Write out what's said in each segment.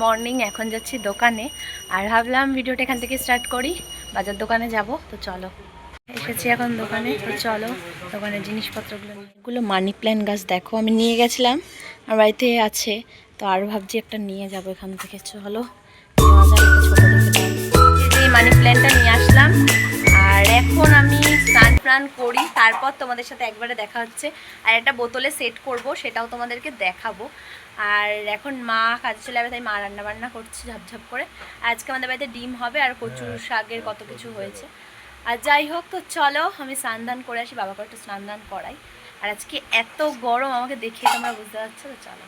Morning. এখন যাচ্ছি দোকানে আর ভাবলাম ভিডিওটা এখান থেকে স্টার্ট করি। বাজার দোকানে যাব, তো চলো। এসেছি এখন দোকানে, তো চলো দোকানের জিনিসপত্রগুলো নিয়ে। এগুলো মানি প্ল্যান্ট গাছ, দেখো আমি নিয়ে গেছিলাম, আমার বাড়িতে আছে, তো আরও ভাবছি একটা নিয়ে যাব এখান থেকে। চলো ছোটো দেখে এই মানি প্ল্যান্টটা নিয়ে আসলাম। আর এখন আমি স্নান প্রাণ করি, তারপর তোমাদের সাথে একবারে দেখা হচ্ছে। আর একটা বোতলে সেট করব, সেটাও তোমাদেরকে দেখাবো। আর এখন মা কাজে চলে যাবে, তাই মা রান্না বান্না করছে ঝপঝপ করে। আজকে আমাদের বাড়িতে ডিম হবে আর কচুর শাকের কত কিছু হয়েছে। আর যাই হোক, তো চলো আমি স্নান দান করে আসি, বাবাকে একটু স্নান দান করাই। আর আজকে এত গরম, আমাকে দেখে তোমরা বুঝতে পারছো। তো চলো,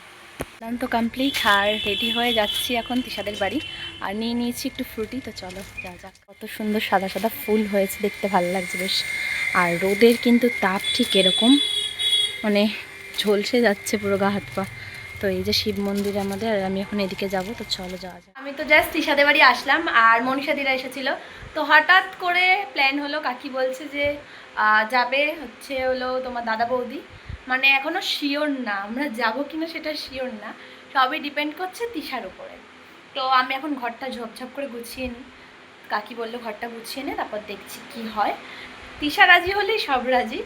স্নান তো কমপ্লিট আর রেডি হয়ে যাচ্ছি এখন তিশাদের বাড়ি। আর নিয়ে নিয়েছি একটু ফ্রুটি, তো চলো যা যাক। কত সুন্দর সাদা সাদা ফুল হয়েছে, দেখতে ভালো লাগছে বেশ। আর রোদের কিন্তু তাপ ঠিক এরকম, মানে ঝলসে যাচ্ছে পুরো গা হাত পা। তো এই যে শিব মন্দির আমাদের, আর আমি এখন এদিকে যাব, তো চলো যাওয়া যাক। আমি তো জাস্ট তিশাদের বাড়ি আসলাম আর মনীষাদিরা এসেছিল। তো হঠাৎ করে প্ল্যান হলো, কাকি বলছে যে যাবে হলো তোমার দাদা বৌদি। মানে এখনও শিওর না আমরা যাব কিনা, সেটা শিওর না, সবই ডিপেন্ড করছে তিশার উপরে। তো আমি এখন ঘরটা ঝপঝপ করে গুছিয়ে নিই। কাকি বললো ঘরটা গুছিয়ে নে, তারপর দেখছি কি হয়। তিশা রাজি হলেই সব রাজি,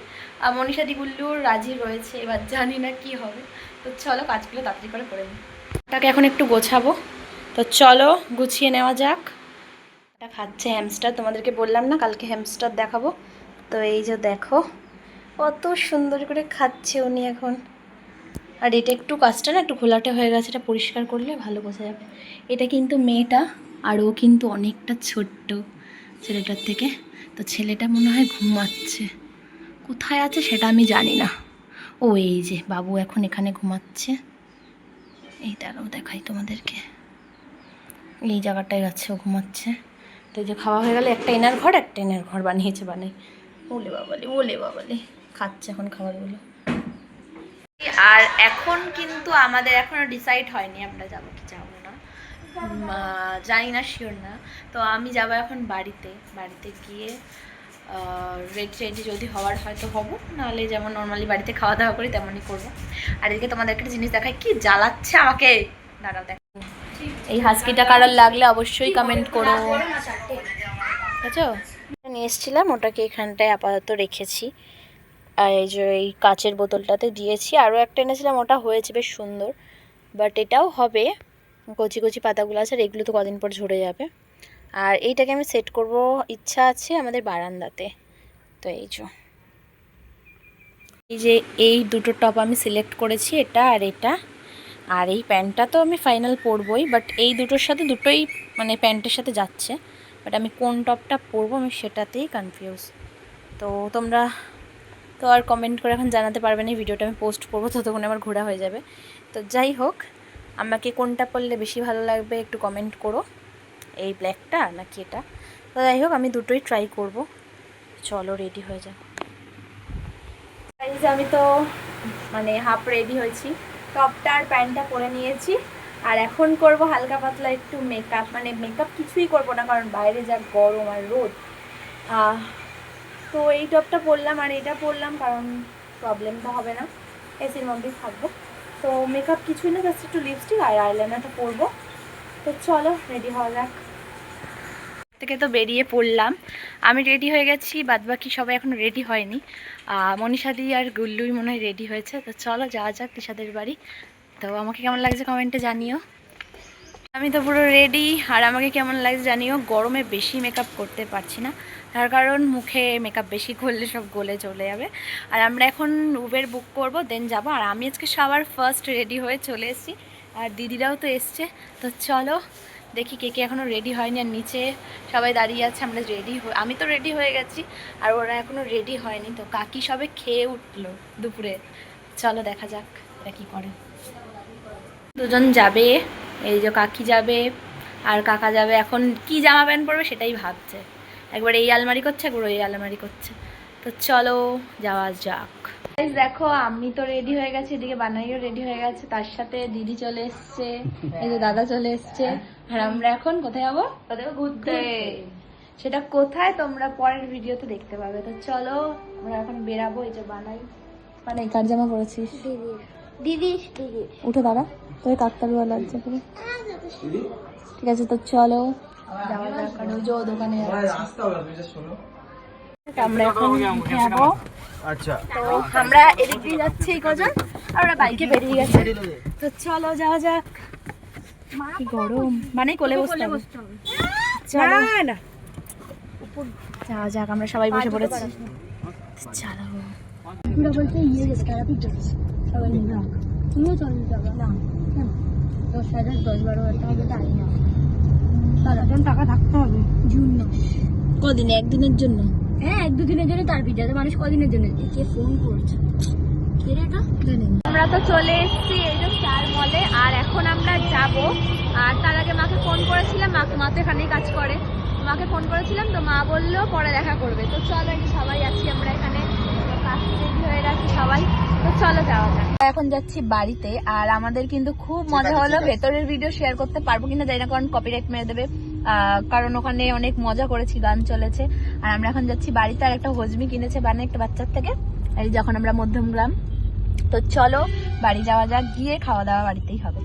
মনীষাদি গুল্লুর রাজি রয়েছে, এবার জানি না কি হবে। তো চলো কাজগুলো তাড়াতাড়ি করে নিই। ওটাকে এখন একটু গোছাবো, তো চলো গুছিয়ে নেওয়া যাক। এটা খাচ্ছে হ্যামস্টার, তোমাদেরকে বললাম না কালকে হ্যামস্টার দেখাবো। তো এই যে দেখো কত সুন্দর করে খাচ্ছে উনি এখন। আর এটা একটু কাজটা না একটু ঘোলাটে হয়ে গেছে, এটা পরিষ্কার করলে ভালো বোঝা যাবে। এটা কিন্তু মেয়েটা, আর ও কিন্তু অনেকটা ছোট্ট ছেলেটার থেকে। তো ছেলেটা মনে হয় ঘুমাচ্ছে, কোথায় আছে সেটা আমি জানি না। ও এই যে বাবু এখন এখানে ঘুমাচ্ছে, এই দাঁড়াও দেখাই তোমাদেরকে, এই জায়গাটায় আছে ও ঘুমাচ্ছে। তো এই যে খাওয়া হয়ে গেলে একটা এনার ঘর বানিয়েছে, বানাই ওলে বাবালে খাচ্ছে এখন খাবারগুলো। আর এখন কিন্তু আমাদের এখনো ডিসাইড হয়নি আমরা যাবো কি যাবো না, জানি না, শিওর না। তো আমি যাবো এখন বাড়িতে গিয়ে রেডি যদি হওয়ার হয় তো হবো, নাহলে যেমন নর্মালি বাড়িতে খাওয়া দাওয়া করি তেমনই করবো। আর এদিকে তোমাদেরকে একটা জিনিস দেখাই, কি জ্বালাচ্ছে আমাকে, দাঁড়াও দেখো। এই হাস্কিটা কারোর লাগলে অবশ্যই কমেন্ট করো, বুঝছো। নিয়ে এসেছিলাম, ওটাকে এখানটায় আপাতত রেখেছি। আর এই যে এই কাচের বোতলটাতে দিয়েছি, আরও একটা এনেছিলাম, ওটা হয়েছে বেশ সুন্দর, বাট এটাও হবে। কচি কচি পাতাগুলো আছে, আর এগুলো তো কদিন পর ঝরে যাবে। আর এইটাকে আমি সেট করব, ইচ্ছা আছে আমাদের বারান্দাতে। তো এই যে এই দুটো টপ আমি সিলেক্ট করেছি, এটা আর এটা। আর এই প্যান্টটা তো আমি ফাইনাল পরবই, বাট এই দুটোর সাথে দুটোই মানে প্যান্টের সাথে যাচ্ছে, বাট আমি কোন টপটা পরবো আমি সেটাতেই কনফিউজ। তো তোমরা তো আর কমেন্ট করে এখন জানাতে পারবে না, ভিডিওটা আমি পোস্ট করবো ততক্ষণ আমার ঘোরা হয়ে যাবে। তো যাই হোক, আমাকে কোনটা পরলে বেশি ভালো লাগবে একটু কমেন্ট করো, এই ব্ল্যাকটা নাকি এটা। তো যাই হোক আমি দুটোই ট্রাই করব। চলো রেডি হয়ে যাও। আমি তো মানে হাফ রেডি হয়েছি, টপটা আর প্যান্টটা পরে নিয়েছি। আর এখন করব হালকা পাতলা একটু মেকআপ, মানে মেকআপ কিছুই করব না, কারণ বাইরে যা গরম আর রোদ। তো এই টপটা পরলাম আর এটা পরলাম, কারণ প্রবলেম তো হবে না, এসির মধ্যেই থাকবো। তো মেকআপ কিছুই না, জাস্ট একটু লিপস্টিক আর আইলাইনারটা পরবো। তো চলো রেডি হওয়া যাক। থেকে তো বেরিয়ে পড়লাম, আমি রেডি হয়ে গেছি, বাদবাকি সবাই এখন রেডি হয়নি। মনীষাদি আর গুল্লুই মনে হয় রেডি হয়েছে। তো চলো যাওয়া যাক তিশাদের বাড়ি। তো আমাকে কেমন লাগছে কমেন্টে জানিও। আমি তো পুরো রেডি, আর আমাকে কেমন লাগছে জানিও। গরমে বেশি মেকআপ করতে পারছি না, তার কারণ মুখে মেকআপ বেশি করলে সব গলে চলে যাবে। আর আমরা এখন উবের বুক করব, দেন যাব। আর আমি আজকে সবার ফার্স্ট রেডি হয়ে চলে এসেছি, আর দিদিরাও তো এসছে। তো চলো দেখি কে কে এখনও রেডি হয়নি, আর নিচে সবাই দাঁড়িয়ে আছে। আমরা আমি তো রেডি হয়ে গেছি, আর ওরা এখনও রেডি হয়নি। তো কাকি সবে খেয়ে উঠলো দুপুরে, চলো দেখা যাক এরা কী করে। দুজন যাবে, এই যে কাকি যাবে আর কাকা যাবে। এখন কি জামা প্যান্ট পরবে সেটাই ভাবছে, একবার এই আলমারি করছে একবার ওই আলমারি করছে। তো চলো যাওয়া যাক। দেখো আমি তো রেডি হয়ে গেছি, এদিকে বানাইও রেডি হয়ে গেছে, তার সাথে দিদি চলে এসছে, এই যে দাদা চলে এসছে। আর আমরা এখন কোথায় যাবো? ঘুরতে। সেটা কোথায় তোমরা পরের ভিডিওতে দেখতে পাবে। তো চলো আমরা এখন বেরাবো। এই যে বানাই কার জামা পরেছিস? দিদি উঠে দাঁড়া, তোর কাকতারুয়া লাগছে পুরো। ঠিক আছে, তো চলো যাওয়া যাক, কারণ ওই যে ও দোকানে যাচ্ছে। আমরা এখন উঠে যাবো। আচ্ছা, তো আমরা এদিক দিয়ে যাচ্ছি এই কজন, আর ওরা বাইকে বেরিয়ে গেছে। তো চলো যাওয়া যাক। কি গরম, মানে কোলে বসতে হবে। চলো যাওয়া যাক, আমরা সবাই বসে পড়েছি। চলো বলতে ইয়ে গেছে তারাপীঠ গেছে সবাই মিলে। তুমিও চল যাবে না 10,000 10-12,000 টাকা যেতে আই না, তার টাকা থাকতে হবে। জুন না কদিন, একদিনের জন্য? হ্যাঁ, 1-2 দিনের জন্য তার পিঠা, মানুষ কদিনের জন্য। কে ফোন করছে? কে রে এটা? জানি না। আমরা তো চলে এসেছি এই যে স্টার মলে, আর এখন আমরা যাব। আর তার আগে মাকে ফোন করেছিলাম, মা তো এখানেই কাজ করে, মাকে ফোন করেছিলাম, তো মা বললো পরে দেখা করবে। তো চলো, এই যে সবাই আছি আমরা এখানে, রেডি হয়ে গেছি সবাই। তো চলো যাওয়া যাক। এখন যাচ্ছি বাড়িতে, আর আমাদের কিন্তু খুব মজা হলো। ভেতরের ভিডিও শেয়ার করতে পারবো কিনা জানি না, কারণ কপিরাইট মেরে দেবে। কারণ ওখানে অনেক মজা করেছি, গান চলেছে। আর আমরা এখন যাচ্ছি বাড়িতে, আর একটা হজমি কিনেছে বানে একটা বাচ্চার থেকে, এই যখন আমরা মধ্যমগ্রাম। তো চলো বাড়ি যাওয়া যাক, গিয়ে খাওয়া দাওয়া বাড়িতেই হবে।